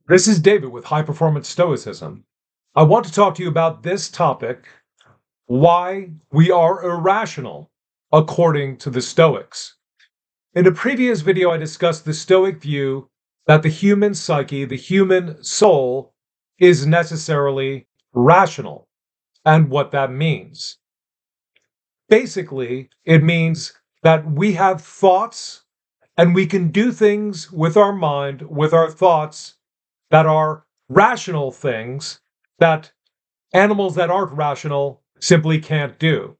This is David with High Performance Stoicism. I want to talk to you about this topic: why we are irrational, according to the Stoics. In a previous video, I discussed the Stoic view that the human psyche, the human soul, is necessarily rational, and what that means. Basically, it means that we have thoughts and we can do things with our mind, with our thoughts, that are rational things that animals that aren't rational simply can't do.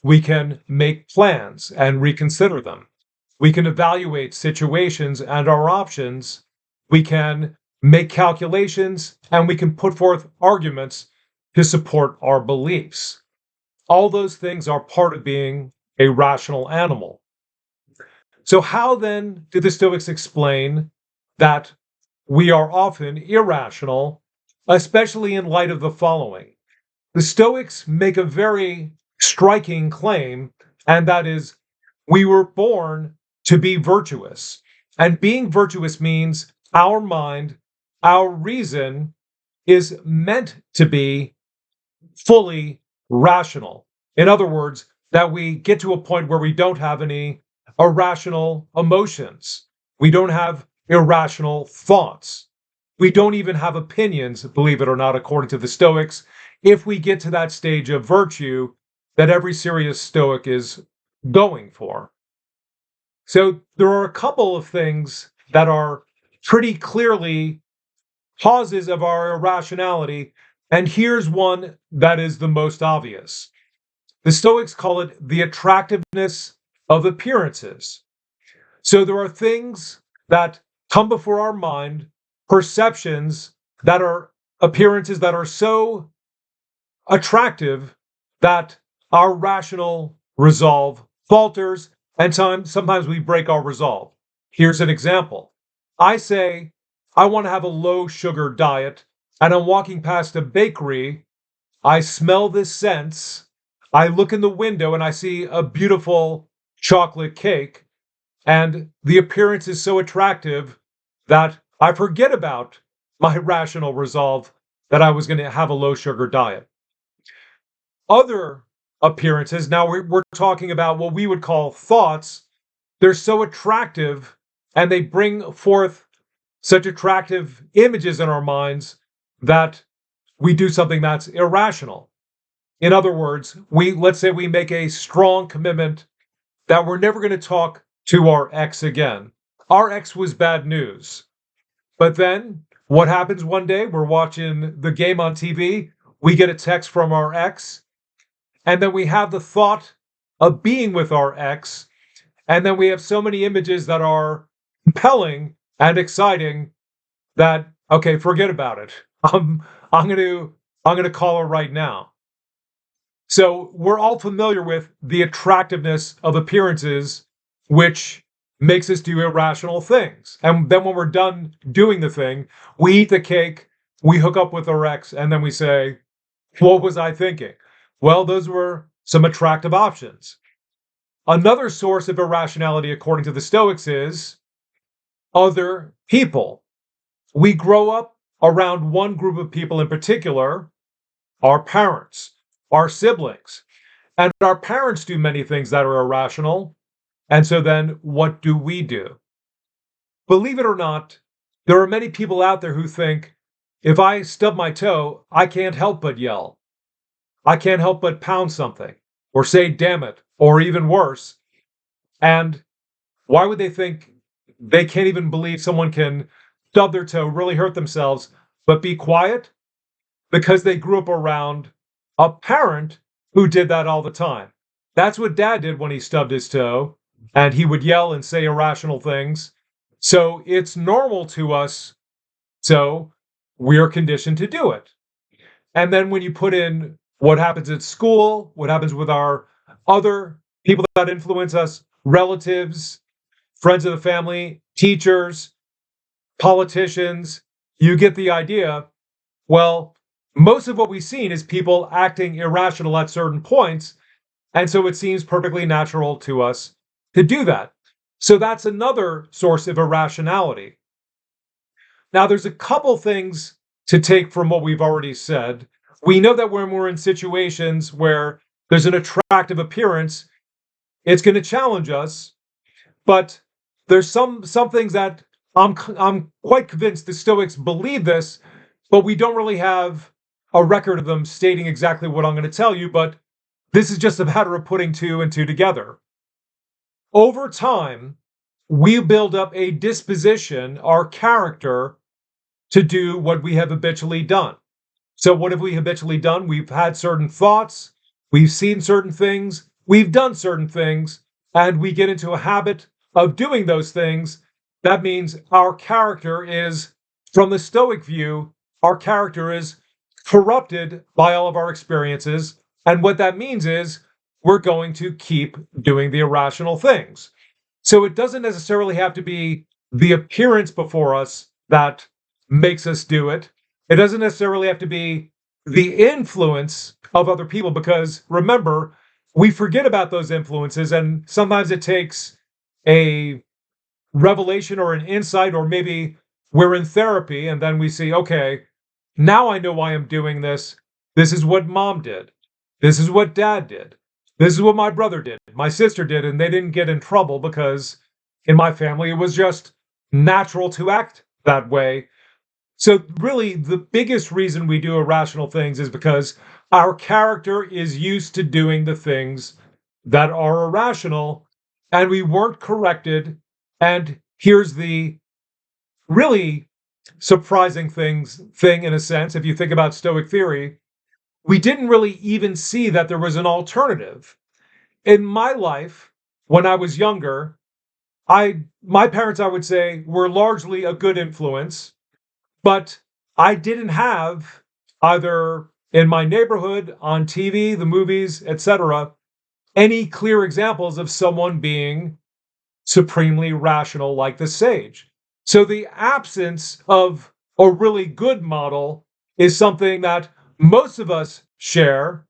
We can make plans and reconsider them. We can evaluate situations and our options. We can make calculations and we can put forth arguments to support our beliefs. All those things are part of being a rational animal. So, how then do the Stoics explain that we are often irrational, especially in light of the following? The Stoics make a very striking claim, and that is we were born to be virtuous. And being virtuous means our mind, our reason is meant to be fully rational. In other words, that we get to a point where we don't have any irrational emotions. We don't have irrational thoughts. We don't even have opinions, believe it or not, according to the Stoics, if we get to that stage of virtue that every serious Stoic is going for. So there are a couple of things that are pretty clearly causes of our irrationality, and here's one that is the most obvious. The Stoics call it the attractiveness of appearances. So there are things that come before our mind, perceptions that are appearances that are so attractive that our rational resolve falters, and sometimes we break our resolve. Here's an example. I say, I want to have a low sugar diet, and I'm walking past a bakery. I smell the scents. I look in the window and I see a beautiful chocolate cake, and the appearance is so attractive that I forget about my rational resolve that I was going to have a low sugar diet. Other appearances, now we're talking about what we would call thoughts, they're so attractive and they bring forth such attractive images in our minds that we do something that's irrational. In other words, let's say we make a strong commitment that we're never going to talk to our ex again. Our ex was bad news. But then what happens one day? We're watching the game on TV, we get a text from our ex, and then we have the thought of being with our ex, and then we have so many images that are compelling and exciting that, okay, forget about it. I'm going to call her right now. So we're all familiar with the attractiveness of appearances, which makes us do irrational things. And then when we're done doing the thing, we eat the cake, we hook up with our ex, and then we say, what was I thinking? Well, those were some attractive options. Another source of irrationality, according to the Stoics, is other people. We grow up around one group of people in particular, our parents, our siblings. And our parents do many things that are irrational. And so then what do we do? Believe it or not, there are many people out there who think if I stub my toe, I can't help but yell. I can't help but pound something or say, damn it, or even worse. And why would they think they can't even believe someone can stub their toe, really hurt themselves, but be quiet? Because they grew up around a parent who did that all the time. That's what dad did when he stubbed his toe, and he would yell and say irrational things. So it's normal to us, so we're conditioned to do it. And then when you put in what happens at school, what happens with our other people that influence us, relatives, friends of the family, teachers, politicians, you get the idea. Well, most of what we've seen is people acting irrational at certain points, and so it seems perfectly natural to us to do that. So that's another source of irrationality. Now, there's a couple things to take from what we've already said. We know that when we're in situations where there's an attractive appearance, it's going to challenge us. But there's some things that I'm quite convinced the Stoics believe this, but we don't really have a record of them stating exactly what I'm going to tell you. But this is just a matter of putting two and two together. Over time, we build up a disposition, our character, to do what we have habitually done. So, what have we habitually done? We've had certain thoughts, we've seen certain things, we've done certain things, and we get into a habit of doing those things. That means our character is, from the Stoic view, our character is corrupted by all of our experiences. And what that means is we're going to keep doing the irrational things. So it doesn't necessarily have to be the appearance before us that makes us do it. It doesn't necessarily have to be the influence of other people, because remember, we forget about those influences, and sometimes it takes a revelation or an insight, or maybe we're in therapy and then we see, okay, now I know why I'm doing this. This is what mom did. This is what dad did. This is what my brother did, my sister did, and they didn't get in trouble because in my family it was just natural to act that way. So, really, the biggest reason we do irrational things is because our character is used to doing the things that are irrational, and we weren't corrected. And here's the really surprising thing in a sense, if you think about Stoic theory, we didn't really even see that there was an alternative. In my life, when I was younger, my parents, I would say, were largely a good influence, but I didn't have, either in my neighborhood, on TV, the movies, etc., any clear examples of someone being supremely rational like the sage. So the absence of a really good model is something that most of us share.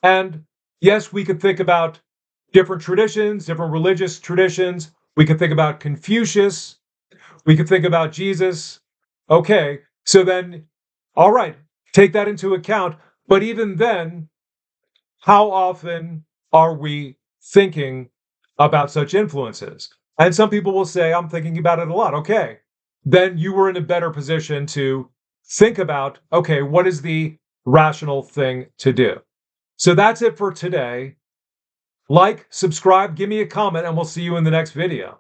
And yes, we could think about different traditions, different religious traditions. We could think about Confucius. We could think about Jesus. Okay, so then, all right, take that into account. But even then, how often are we thinking about such influences? And some people will say, I'm thinking about it a lot. Okay, then you were in a better position to think about, okay, what is the rational thing to do? So that's it for today. Like, subscribe, give me a comment, and we'll see you in the next video.